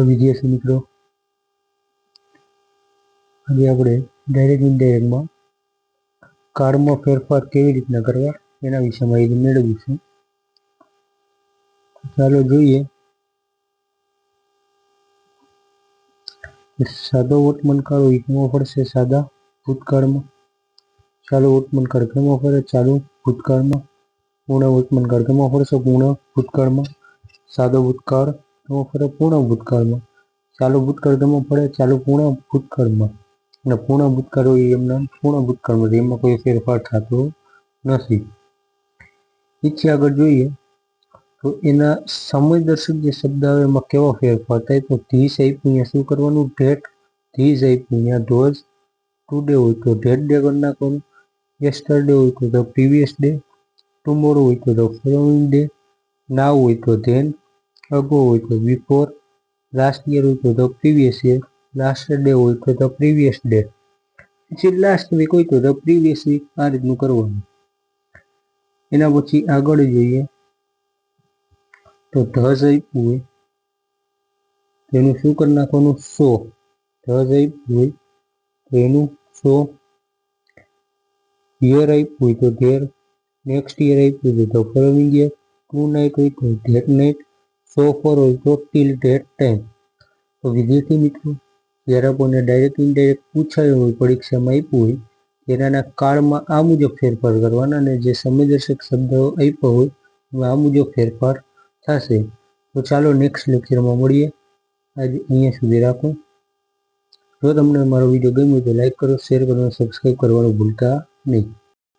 વિદ્યાર્થી મિત્રો, આજે આપણે ડાયરેક્ટ ઇનડાયરેક્ટમાં કાળમાં ફેરફાર કેવી રીતના કરવા એના વિશે માહિતી મેળવીશું. ચાલો જોઈએ. સાદો વર્તમાનકાળ હોય કેમાં ફરશે? સાદા ભૂતકાળમાં. ચાલુ વર્તમાનકાળ કેમાં ફરે? ચાલુ ભૂતકાળમાં. પૂર્ણ વર્તમાનકાળ કેમાં ફરશે? પૂર્ણ ભૂતકાળમાં. સાદો ભૂતકાળ કેમાં ફરે? પૂર્ણ ભૂતકાળમાં. ચાલુ ભૂતકાળ કેમાં ફરે? ચાલુ પૂર્ણ ભૂતકાળમાં. અને પૂર્ણ ભૂતકાળ હોય એમના પૂર્ણ ભૂતકાળમાં, એમાં કોઈ ફેરફાર થતો નથી. નીચે આગળ જોઈએ તો એના સમયદર્શક જે શબ્દ આવે એમાં કેવો ફેરફાર થાય? તો ધીસ આપ્યું, અહીંયા શું કરવાનું? ડેટ. ધીસ આપ્યું, અહીંયા ધોઝ. ટુડે હોય તો ધેટ ડે કરી નાખવાનું. યસ્ટરડે હોય તો ધ પ્રીવિયસ ડે. ટુમોરો હોય તો ધ ફોલોઈંગ ડે. નાવ હોય તો ધેન. અગો હોય તો બિફોર. લાસ્ટ યર હોય તો the previous year. Last day હોય તો ધ પ્રીવિયસ ડે. પછી લાસ્ટ વીક હોય તો ધ પ્રીવિયસ વીક. આ રીતનું કરવાનું. એના પછી આગળ જોઈએ તો ધઝ આપ્યું હોય એનું શું કરી નાખવાનું? સો. ધઝ આપ્યું હોય તો એનું સો. યર આપ્યું હોય તો ધેર. નેક્સ્ટ યર આપ્યું હોય તો the following year. Tonight હોય તો ધેટ નાઇટ. સો ફોર હોય તો ટીલ ધેટ ટાઈમ. તો વિદ્યાર્થી મિત્રો, જ્યારે આપણને ડાયરેક્ટ ઇનડાયરેક્ટ પૂછાયું હોય, પરીક્ષામાં આપ્યું હોય, તેના કાળમાં આ મુજબ ફેરફાર કરવાના, અને જે સમયદર્શક શબ્દો આપ્યા હોય એમાં આ મુજબ ફેરફાર થશે. તો ચાલો નેક્સ્ટ લેક્ચરમાં મળીએ. આજે અહીંયા સુધી રાખો. જો તમને મારો વિડીયો ગમ્યો તો લાઈક કરો, શેર કરો, સબસ્ક્રાઈબ કરવાનું ભૂલતા નહીં.